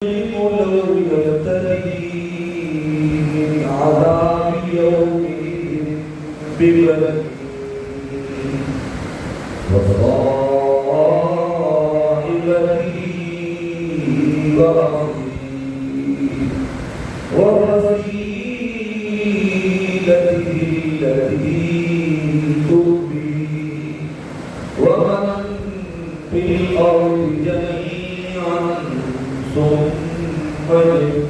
لو يفتدي من عذاب يومئذ ببدنه وصاحبته وأخيه وفصيلته التي تؤويه ومن في الأرض جميعا ثم ينجيه.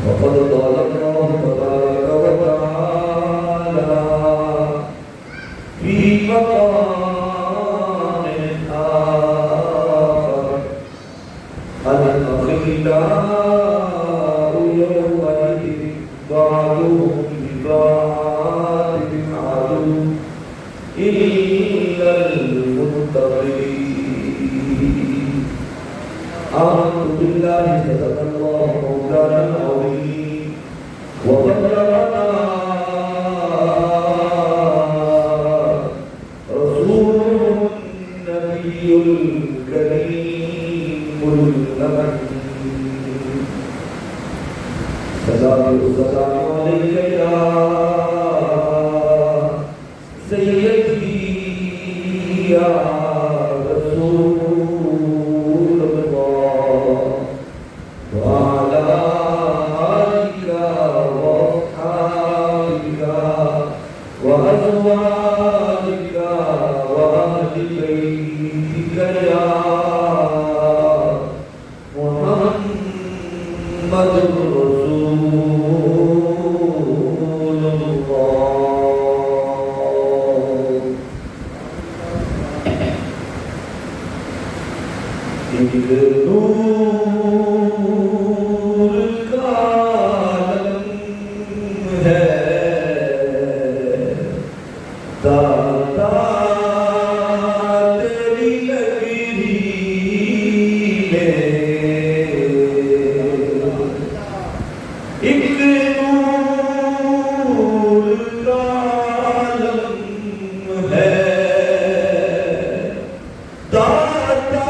وقد قال الله تبارك وتعالى في مقام آخر: الأخلاء يومئذ بعضهم لبعض عدو إلا المتقين. آمنت بالله صدق الله مولانا العظيم وبلغنا رسوله النبي الكريم الأمين. صلاة والسلام عليك يا سيدي يا رسول الله وعلى آلك وأصحابك وأزواجك وأهل بيتك يا محمد رسول الله. نور کا عالم ہے داتا تیری لگری میں ایک نور کا عالم ہے داتا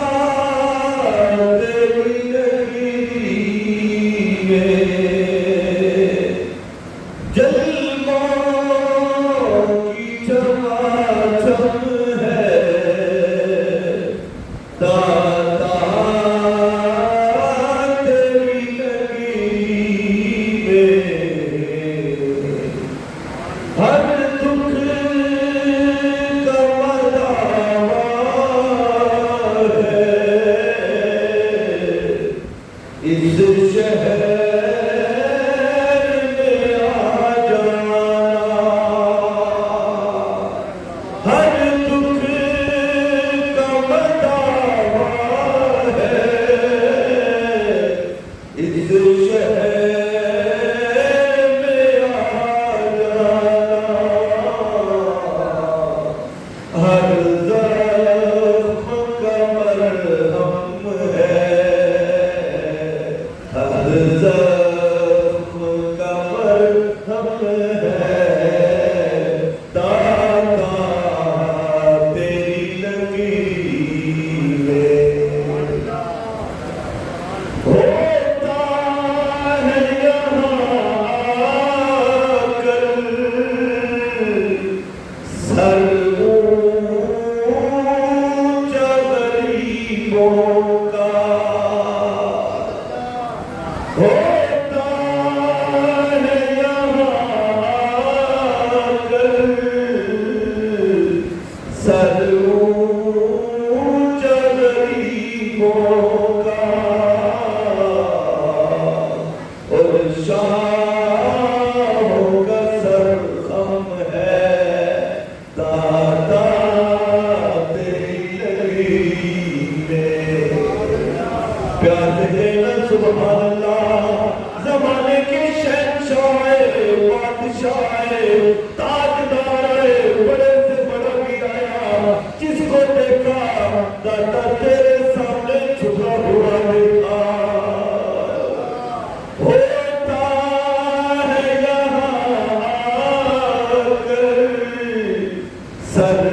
سر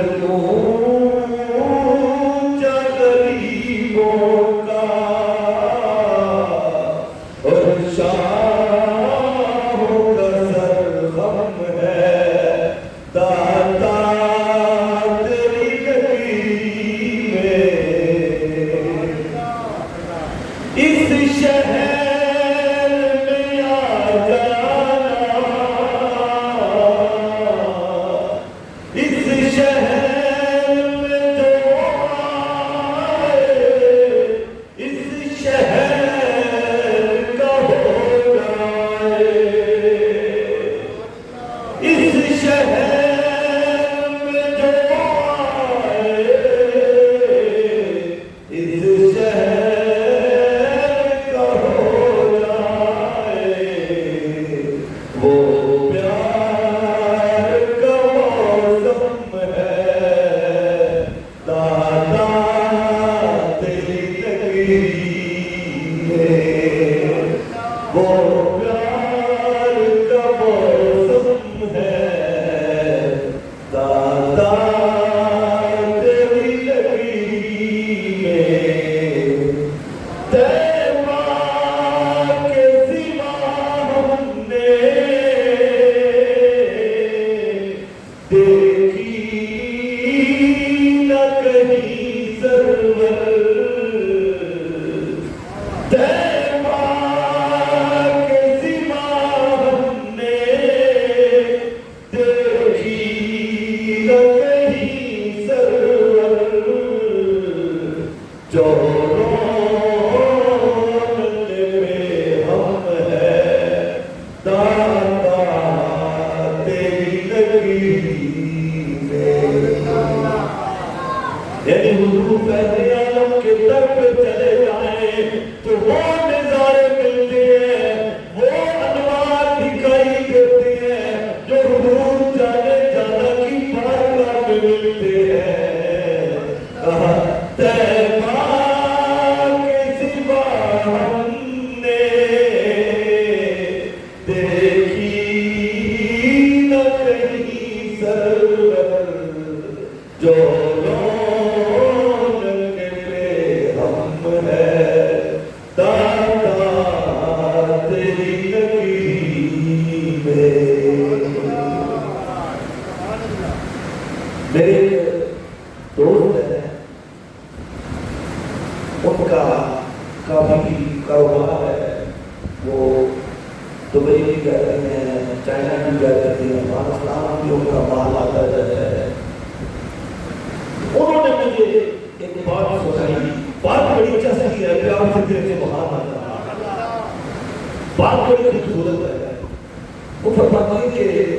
اونچا غریبوں وہ پیار کا موسم ہے دادا تیری لکیریں تیمہ کے سوا ہم نے دیکھی نہ کہیں سرور تیمہ کے سوا ہم نے دیکھی نہ کہیں سرور جو رونق میں ہم ہیں دادا تیری لکیریں یعنی حضور پہلے عالم کے در پہ چلے جائیں تو وہ نظارے ملتے ہیں وہ انوار دکھائی دیتے ہیں جو حضور جانے جانا کی بارگاہ میں ملتے ہیں کہا تیمہ کے سوا ہم نے دیکھی نہ کہیں سرور جو رونق پہ ہم ہیں دادا تیری لکیریں میرے دوست ہیں ان کا کافی کاروبار ہے وہ دبئی بھی جاتے ہیں چائنا بھی جاتے ہیں افغانستان بھی ان کا مال آتا جاتا ہے انہوں نے مجھے ایک بات سنائی بات بڑی چسکی ہے پیار سے دل سے بہار آتا بات بڑی خوبصورت ہے وہ فرماتی ہے کہ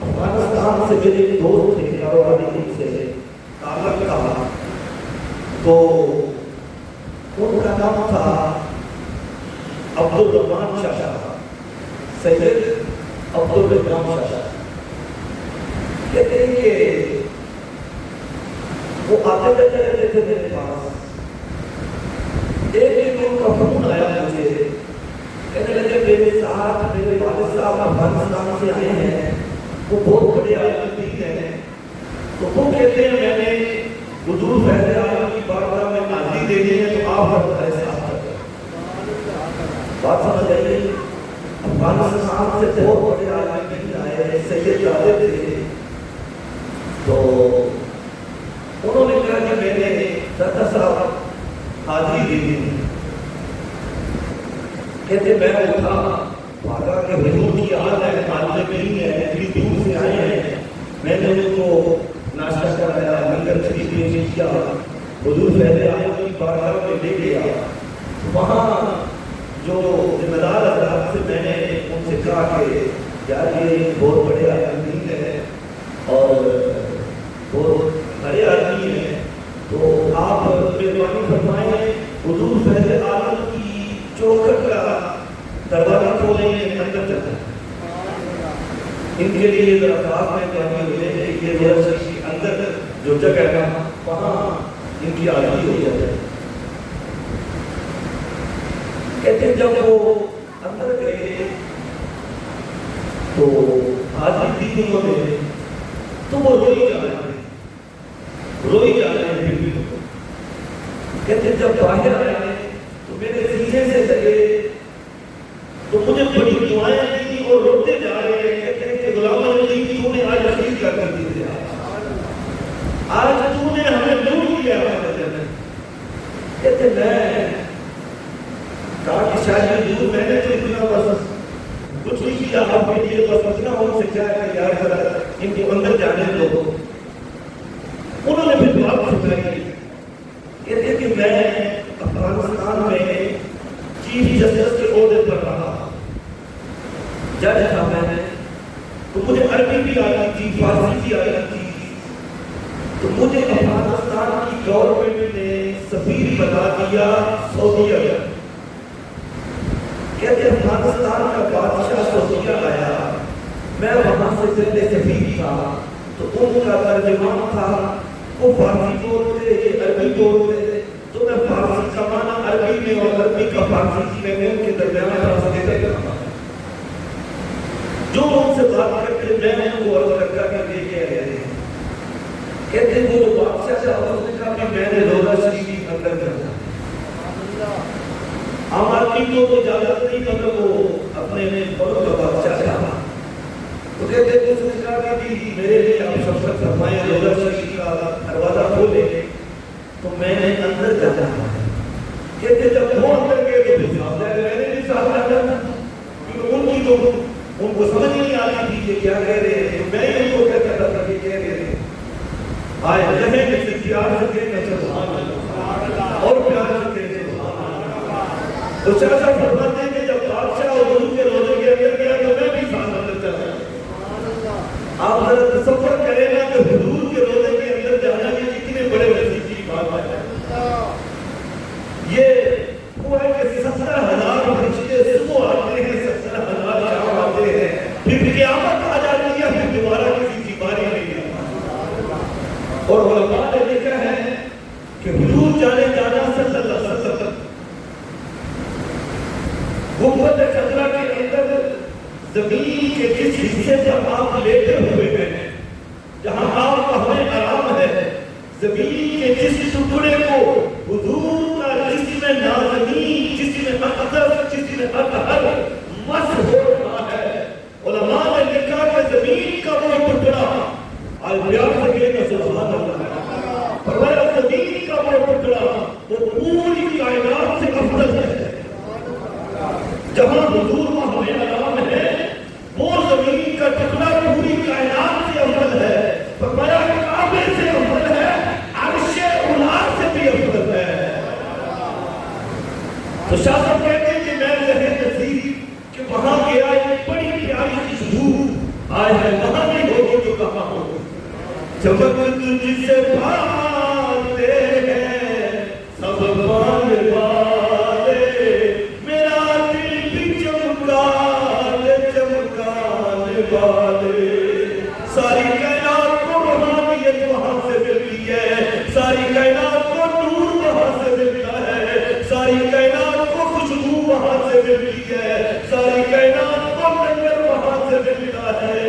افغانستان سے میرے ایک دوست تھے کاروباری سے تعلق تھا تو ان کا نام تھا عبدالرحمان شاہ سید عبدالرحمان شاہ کہتے ہیں کہ وہ آتے رہتے تھے میرے پاس ایک دن ان کا فون آیا مجھے کہنے لگے میرے ساتھ میرے والد صاحب افغانستان سے آئے ہیں وہ بہت بڑے عالم دین ہیں تو وہ کہتے ہیں میں نے حضور فیض عالم کی بارگاہ میں حاضری دینی ہے تو آپ ہمارے ساتھ بات سمجھ آئی افغانستان سے بہت بڑے عالم دین آئے سید جاتے تھے تو انہوں نے کہا کہ میں نے دادا صاحب حاضری دی تھی کہتے میں اٹھا بھاگا کہ حضور کی یاد ہے معلوم نہیں ہے اتنی دور سے آئے ہیں میں نے ان کو ناشتہ کرایا لنگر شریف پیش کیا حضور فیض عالم کی بارگاہ میں لے گیا وہاں جو ذمہ دار حضرات سے میں نے ان سے کہا کہ یار یہ بہت بڑے عالم دین ہے اور بہت بڑے آدمی ہیں تو آپ مہربانی فرمائیں حضور فیض عالم کی چوکھٹ کا دروازہ کھولیں اندر چلتے ہیں ان کے لیے ذرا خاص میں کہانی ہوئے کہ یہ میرا شخصی اندر جو جگہ ہے وہاں ان کی حاضری ہو جاتی ہے کہتے ہیں جب وہ اندر گئے تو حاضری دی انہوں نے تو وہ روئی جا رہے ہیں پھر بھی کہتے ہیں جب باہر آئے تو میرے سینے سے لگے تو مجھے بڑی دعائیں دی اور روتے جا رہے ہیں کہتے ہیں کہ غلام الدین تو نے آج عقید کر دی تھی آج تو نے ہمیں دور کیا کہتے میں کہا کہ شاید دور میں نے تو اتنا بس کچھ نہیں کیا آپ کے لیے بس اتنا ان سے کیا ہے کہ یار ذرا ان کو اندر جانے دو انہوں نے پھر بات سنائی کہتے کہ میں افغانستان میں چیف جسٹس کے عہدے پر رہا جج تھا میں نے تو مجھے عربی بھی آتی تھی فارسی بھی آتی تھی تو مجھے افغانستان کی گورنمنٹ نے سفیر بنا دیا سعودیہ میں کہتے افغانستان کا بادشاہ سعودیہ آیا میں وہاں سے پہلے سفیر تھا تو ان کا ترجمان تھا وہ فارسی بولتے یہ عربی بولتے تو میں فارسی کا معنی عربی میں اور عربی کا فارسی میں ان کے درمیان راستے تھا. جو ان سے بات کرتے میں ان کو عرض کر کے لے کے آئے ہیں. کہتے ہیں وہ بادشاہ سے اس نے کہا کہ میں نے روزہ شریف اندر کرنا. عام آدمی کو تو اجازت نہیں مگر وہ اپنے بڑوں کا بادشاہ تھا. تو کہتے ہیں اس نے کہا کہ میرے لیے آپ شفقت فرمائیں روزہ شریف کا دروازہ کھولے تو میں نے اندر جانا ہے. کہتے جب وہ اندر گئے تو پھر صاحب جائے میں نے بھی صاحب جانا کیونکہ ان کی تو ان کو سمجھ نہیں آتی تھی یہ کیا کہہ رہے ہیں. میں ان کو کہتا تھا کہ کہہ رہے ہیں آئے رہے کہ پیار سے کہنا سبحان اللہ اور پیار سے کہنا سبحان اللہ. تو چاچا فرماتے ہیں کہ جب بادشاہ اور حضور کے روزے کے اندر گیا تو میں بھی ساتھ اندر چلا. آپ ذرا تصور کریں نا کہ حضور کے روزے کے اندر جانا یہ کتنے بڑے وسیع کی بات ہے. یہ وہ ہے کہ 17,000 فرشتے صبح آتے ہیں 17,000 شام آتے ہیں پھر قیامت آ جاتی ہے پھر دوبارہ کسی کی باری نہیں آتی. اور علماء نے لکھا ہے کہ حضور جانے جانا صلی اللہ علیہ وسلم گنبد خضرا کے اندر زمین کے جس حصے پر آپ لیٹے ہوئے ہیں جہاں آپ کا ہمیں آرام ہے زمین کے جس ٹکڑے کو حضور کا جسم نازنین جسم اقدس جسم اطہر مس ہو رہا ہے. علماء نے لکھا کہ زمین کا وہ ٹکڑا البیار سے کہنا سبحان اللہ فرمایا زمین کا وہ ٹکڑا وہ پوری کائنات سے افضل ہے. جہاں حضور کا ہمیں آرام ہے وہ زمین کا ٹکڑا پوری کائنات سے افضل ہے. فرمایا کعبے سے افضل ہے عرش اولا سے بھی افضل ہے. تو شاہ صاحب کہتے ہیں کہ میں ذہن نصیب کہ وہاں گیا ایک بڑی پیاری خوشبو آئے ہے وہاں نہیں ہوگی جو کہاں ہوگی. چمک تجھ سے پاتے ہیں سب پانے والے میرا دل بھی چمکانے والے. ساری کائنات کو روحانیت وہاں سے ملتی ہے ساری کائنات کو نور وہاں سے ملتا ہے ساری کائنات کو خوشبو وہاں سے ملتی ہے ساری کائنات کو منظر وہاں سے ملتا ہے.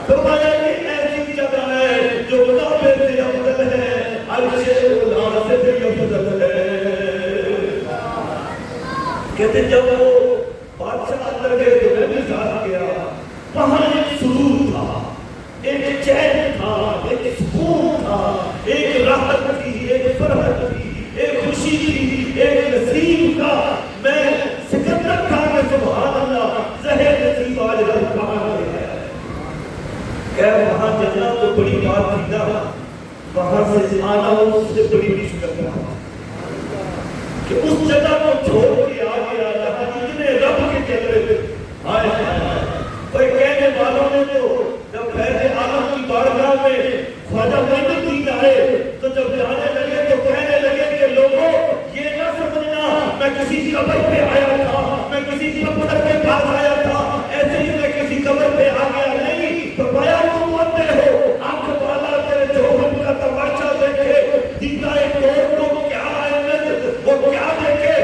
فرمایا یہ ایسی جگہ ہے جو کعبے سے افضل ہے عرش اولا سے بھی افضل ہے. کہتے جب وہ بادشاہ اندر گئے تو میں بھی ساتھ گیا. وہاں ایک سرور تھا ایک چین تھا ایک سکون تھا ایک راحت تھی ایک فرحت تھی ایک خوشی تھی ایک نصیب تھا. میں سکندر تھا کہ سبحان اللہ ذہن نصیب آج رب کہاں ہے. کہ وہاں جانا تو بڑی بات تھی نا وہاں سے آنا اس سے بڑی مشکل تھا کہ اس جگہ کو چھوڑ کے آگے آ رہا اتنے رب کے چہرے پہ آئے کوئی کہنے والوں نے تو جب فیض عالم کی بارگاہ میں خواجہ معین الدین آئے تو جب جانے لگے تو کہنے لگے کہ لوگوں یہ نہ سمجھنا میں کسی قبر پہ آیا تھا میں کسی پتھر کے پاس آیا تھا ایسے ہی میں کسی قبر پہ آ گیا نہیں. فرمایا تم آتے ہو آنکھ والا تیرے چوبن کا تماشا دیکھے دیدہ ایک کو کیا اہمیت وہ کیا دیکھے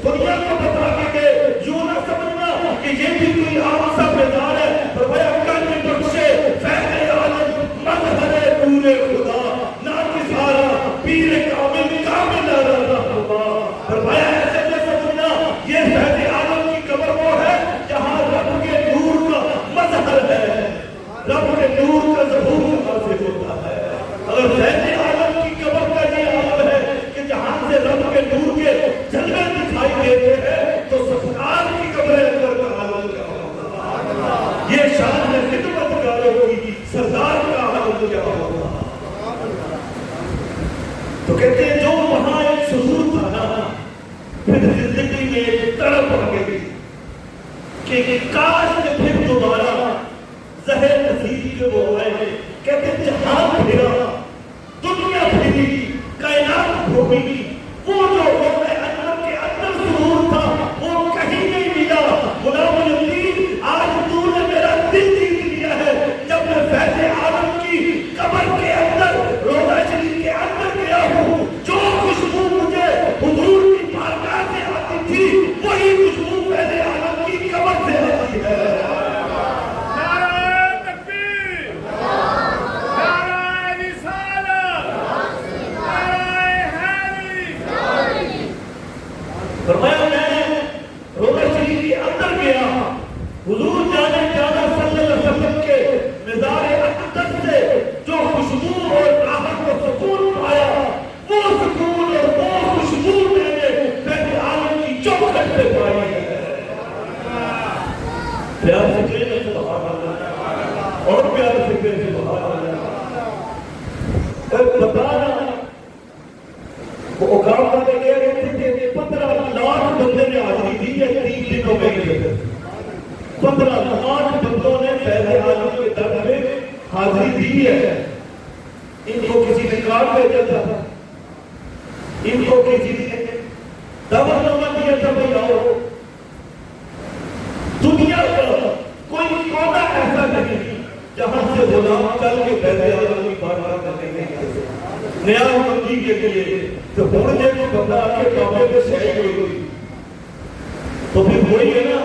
دنیا کو بتا کے یوں نہ سمجھنا کہ یہ بھی کوئی عام سا میدان ہے. فرمایا کل بخشے فیض عالم مظہر پورے خدا ناکسارا پیر کامل کامل رہا. فرمایا ایسے نہ سمجھنا یہ فیض عالم کی قبر وہ ہے جہاں رب کے نور کا مظہر ہے رب کے نور کا ظہور حاصل ہوتا ہے. اگر فیض عالم کی قبر کا یہ عالم ہے کہ جہاں سے رب کے نور کے جلوے دکھائی دیتے ہیں تو سرکار کی قبر اندر کا عالم کیا ہوگا. یہ شان ہے خدمت کاروں کی سردار کا عالم کیا ہوگا. تو کہتے ہیں جو وہاں ایک سرور تھا نا پھر زندگی میں ایک تڑپ آ گئی کہ کاش کہ پھر دوبارہ ذہن نصیب کے وہ آئے. کہتے جہاں پھرا دنیا پھری کائنات گھومی وہ جو روح انور کے اندر سرور تھا وہ کہیں نہیں ملا. غلام الدین آج تو نے میرا دل جیت لیا ہے. جب میں فیض عالم کی قبر کے اندر روضہ شریف کے اندر گیا ہوں جو خوشبو مجھے حضور کی بیوی ہے، ان کو کسی نے کارڈ بھیجا تھا، ان کو کسی نے دعوت نامہ دیا تھا، بھائی آؤ. دنیا کا کوئی کونا ایسا نہیں جہاں سے غلام چل کے بیٹھے آدمی بار بار کرنے نہیں. نیا بندی کے لیے تو ہوں جب بندہ آ کے بابے میں شہید ہوئی تو پھر وہی ہے نا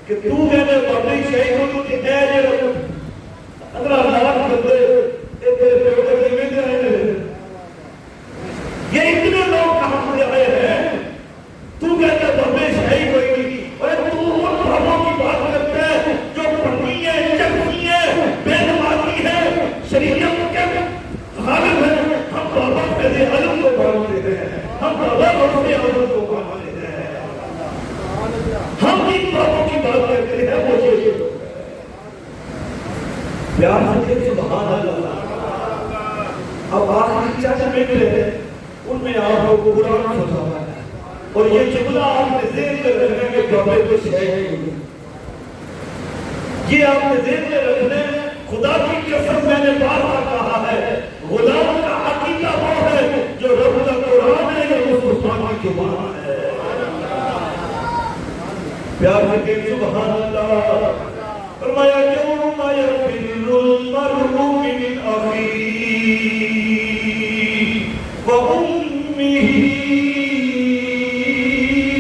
کہ تو میں نے بابے شہید ہوئی تو میں جو 15 لاکھ بندے تیرے پیڑے کے میں دے رہے ہیں. یہ اتنے لوگ کہاں سے آئے ہیں؟ تو کہتا بابے شہید ہوئی اور تو ان بابوں کی بات کرتا ہے جو پڑھنی ہے، چکھی ہے، بے نمازی ہے، شریعت کے غالب ہے. ہم بابا پہلے علم کو مانتے ہیں، ہم بابا پہلے علم کو مانتے ہیں. ہم ان بابوں کی بات کرتے ہیں وہ یہ لوگ ہیں. پیار سے سبحان اللہ. اب آخری 4 منٹ ہے ان میں آپ کو قرآن سنا ہے اور یہ جملہ آپ نے ذہن میں رکھنے کے بابے کو شہید یہ آپ نے ذہن میں رکھنے. خدا کی قسم میں نے بار بار کہا ہے غلام کا عقیدہ وہ ہے جو رب کا قرآن ہے یا مسلمان کی زبان ہے. پیار سے سبحان اللہ. فرمایا یوم یفر المرء من اخیہ وامہ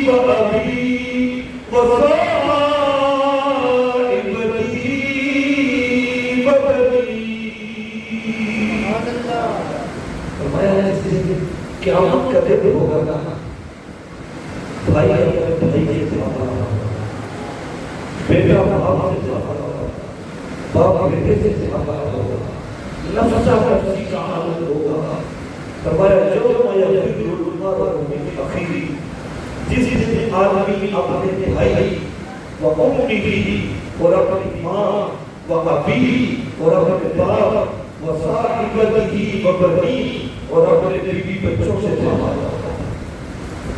وابیہ وصاحبتہ وبنیہ. فرمایا قیامت کا دن ہوگا بھائی اپنے بھائی کے ساتھ، بیٹا باپ سے ساتھ، باپ بیٹے سے ساتھ ہوگا، نفسہ نفسی کا عالم ہوگا. فرمایا یوم یفر المرء من اخیہ، جس دن آدمی اپنے بھائی و امہ اور اپنی ماں و ابیہ اور اپنے باپ و صاحبتہ و بنیہ اور اپنے بیوی بچوں سے جمع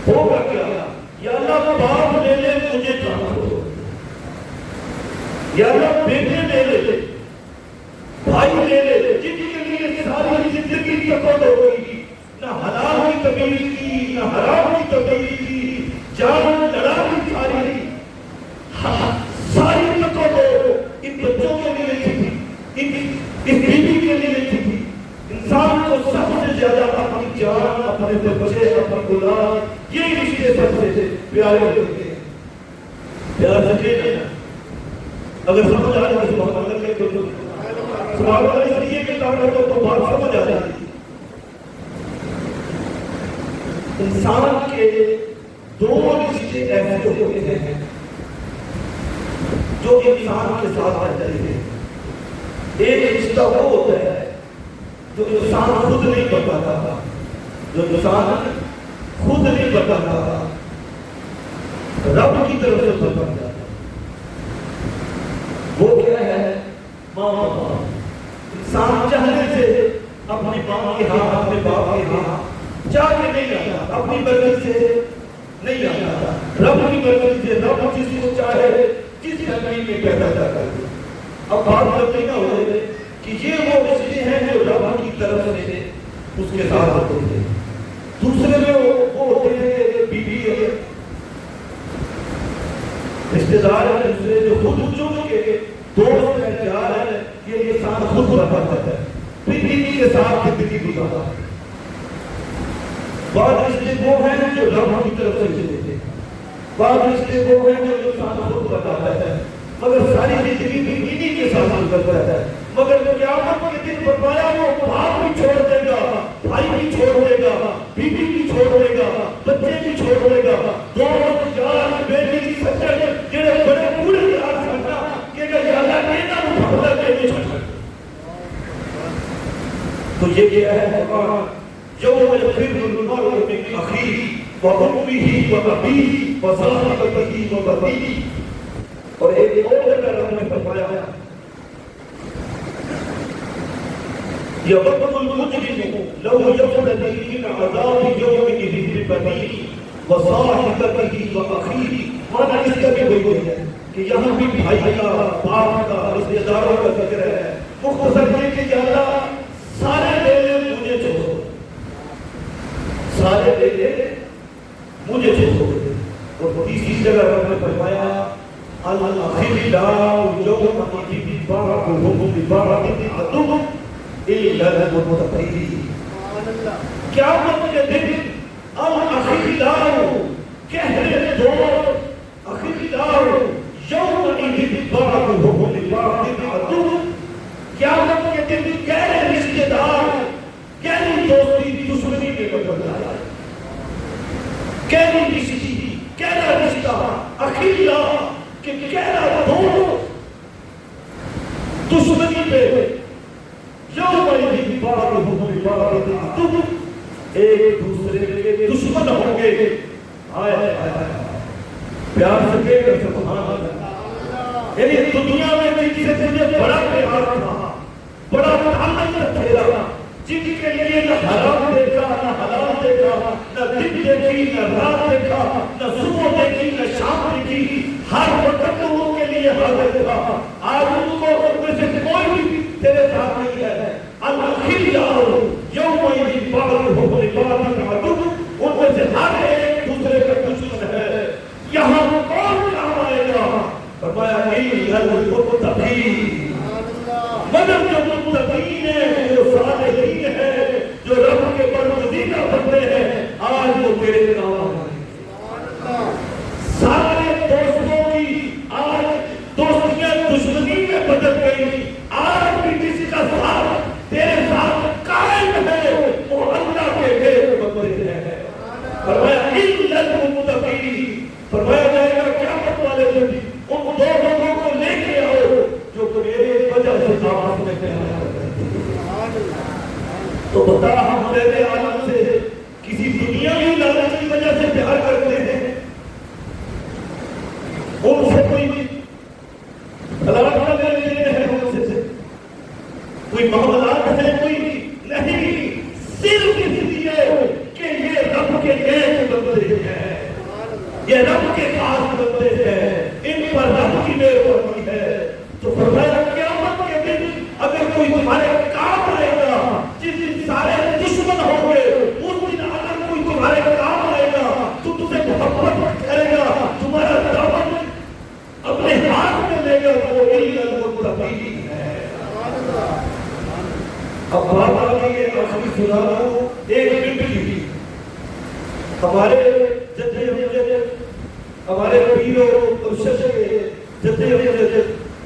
ہوگا. کیا یا اللہ باپ لے لے مجھے جانا دو، یا اللہ بیٹے لے لے، بھائی لے لے، جن کے لیے ساری زندگی تقویٰ ہوئی، نہ حلال کی تمیز کی نہ حرام کی تمیز کی، جان لڑا کی ساری تقویٰ ان بچوں کے لیے تھی، اس بیوی کے لیے تھی. انسان کو سب سے زیادہ اپنی جان، اپنے بچے، اپنی اولاد، یہ رشتے سب سے پیارے ہوتے ہیں. پیار سکے نا اگر سمجھ آ جائے سبحان اللہ کے تو سبحان اللہ اس لیے کہ تعلق تو بات سمجھ آ جاتی. انسان کے 2 رشتے ایسے ہوتے ہیں جو انسان کے ساتھ رہتے ہیں. ایک رشتہ وہ ہوتا ہے جو انسان خود نہیں بتاتا، جو انسان خود نہیں بتاتا، رب کی طرف سے بتاتا. وہ کیا ہے؟ ماں باپ. انسان چاہنے سے اپنی ماں کے ہاں، اپنے باپ کے ہاں چاہ کے نہیں آتا، اپنی مرضی سے نہیں آتا، رب کی مرضی سے. رب جس کو چاہے جس زمین میں پیدا کرتا ہے. اب بات کرتے نہ ہوئے کہ یہ وہ رشتے ہیں جو رب کی طرف سے اس کے ساتھ ہوتے ہیں. دوسرے میں وہ ہوتے ہیں بیوی ہے، رشتے دار ہے، دوسرے جو خود چن کے دوست ہے، جار ہے، یہ انسان خود بتاتا ہے، پھر بیوی کے ساتھ زندگی گزارتا ہے. بعض رشتے وہ ہیں جو رب کی طرف سے ہوتے ہیں، بعض رشتے وہ ہیں جو انسان خود بتاتا ہے. مگر ساری زندگی بیوی کے ساتھ گزرتا ہے. مگر قیامت کے دن فرمایا وہ باپ بھی چھوڑ دے گا، بھائی بھی چھوڑ دے گا، بیوی بھی چھوڑ دے گا، بچے بھی چھوڑ دے گا، دوست یار بیٹی کی سچے جڑے بڑے پورے یار کرنا کہ یا اللہ نے نہ اٹھا کے نہیں چھوڑ. تو یہ کیا ہے قرآن؟ یوم یفر المرء من اخیہ وامہ وابیہ وصاحبتہ وبنیہ. اور ایک اور جگہ رب نے فرمایا یود المجرم لو یفتدی من عذاب یومئذ ببنیہ وصاحبتہ واخیہ. معنی اس کا بھی وہی ہے کہ یہاں بھی بھائی کا، باپ کا، رشتے داروں کا ذکر ہے. مختصر یہ کہ یا اللہ سارے دے مجھے چھوڑ، سارے دے مجھے چھوڑ. اور تیسری جگہ ہم نے فرمایا الْأَخِلَّاءُ يَوْمَئِذٍ بَعْضُهُمْ لِبَعْضٍ عَدُوٌّ إِلَّا الْمُتَّقِينَ. قیامت کے دن الْأَخِلَّاءُ گہرے دوست، اخلاء یومئذ بعضهم لبعض عدو، قیامت کے دن گہرے رشتے دار گہری دوستی دشمنی میں بدل جائے. گہری رشتے، گہرا رشتہ اخلاء کہ گہرا دوست دشمنی پہ یومئذ بعضهم لبعض عدو، ایک دوسرے کے دشمن ہوں گے. آئے پیار سے کہے سبحان اللہ. یعنی دنیا میں جن سے تجھے بڑا پیار تھا، بڑا تعلق تھا، جن کے لیے نہ حرام دیکھا نہ حلال دیکھا، نہ دن دیکھی نہ رات دیکھا، نہ صبح دیکھی نہ شام دیکھی، ہر وقت ان کے لیے حاضر تھا. آج ان کو ان میں سے کوئی بھی تیرے ساتھ نہیں ہے. الْأَخِلَّاءُ يَوْمَئِذٍ بَعْضُهُمْ لِبَعْضٍ عَدُوٌّ، ان میں سے ہر ایک دوسرے کا دشمن ہے. یہاں کون کام آئے گا؟ فرمایا إِلَّا الْمُتَّقِينَ، مگر جو متقین ہیں، جو صالحین ہیں، جو رب کے برگزیدہ بندے ہیں، آج وہ تیرے کام آئے. سارے دوستوں کی آج دوستیاں دشمنی میں بدل گئی. آج بھی کسی کا ساتھ تیرے ساتھ قائم ہے، وہ اللہ کے نیک بندے ہیں. فرمایا إِلَّا الْمُتَّقِينَ، فرمایا جائے گا قیامت والے دن ان دو لوگوں کو لے کے آؤ جو میرے وجہ سے آپ نے پیار کرتے ہیں. تو بتا ہم تیرے عالم سے کسی دنیاوی لالچ کی وجہ سے پیار کرتے ہیں؟ ان سے کوئی علاقہ لے لیتے ہیں، ان سے کوئی معاملات ہے کوئی نہیں، صرف اس لیے کہ یہ رب کے نیک بندے ہیں، یہ رب کے خاص بندے ہیں، ان پر رب کی مہربانی ہے. تو فرمایا قیامت کے دن اگر کوئی تمہارے کام آئے گا، جس دن سارے دشمن ہوں گے، اس دن اگر کوئی تمہارے کام آئے گا تو تجھے محبت کرے گا، تمہارا دامن اپنے ہاتھ میں لے گا، وہ إِلَّا الْمُتَّقِينَ ہے. اب بات آگئی ہے، آخری سنا رہا ہوں. ایک منٹ کی ہمارے ہمارے پیروں اور شیخ کے جدے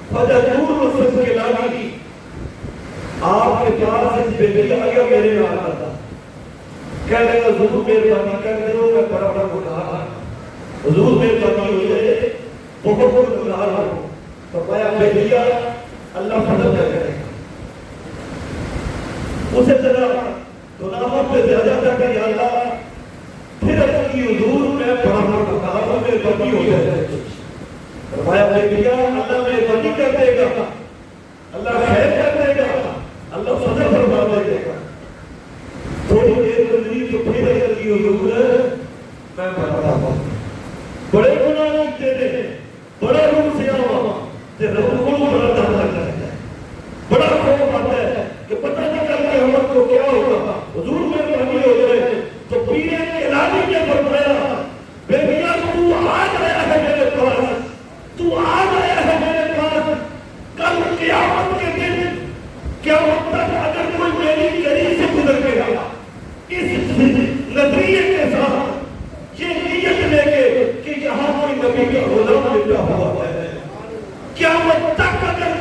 خواجہ نور الحسن کیلانی آپ کے پاس ایک بیٹی آیا میرے نام آتا، کہنے لگا حضور مہربانی کر دو، میں بڑا بڑا گناہ حضور مہربانی ہو جائے، بہت بڑا گناہ ہوں. فرمایا بیٹیا اللہ فضل کرے گا. اسے ذرا گناہوں پہ زیادہ تھا کہ یا اللہ پھر اپنی حضور میں بڑا بڑا گناہوں میں بڑی ہو جائے. فرمایا بیٹیا اللہ میں بڑی کر دے گا، اللہ خیر کر دے گا، اللہ فضل فرما دے گا. تھوڑی دیر گزری تو پھر اپنی حضور میں بڑا بڑے گناہ تیرے بڑا روح سے آوا تے رب کو بڑا ڈر لگتا ہے، بڑا خوف آتا ہے کہ پتہ نہیں چل کے ہم کو کیا ہوگا. حضور میں بڑی ہو جائے تو پیر کیلانی نے فرمایا بیٹیا تو آ گیا ہے میرے پاس، تو آ گیا ہے میرے پاس. کل قیامت کے دن قیامت تک اگر کوئی میری گلی سے گزر گیا اس نظریے کے ساتھ یہ نیت لے کے کہ یہاں کوئی نبی کا غلام بیٹا ہوا ہے، قیامت تک اگر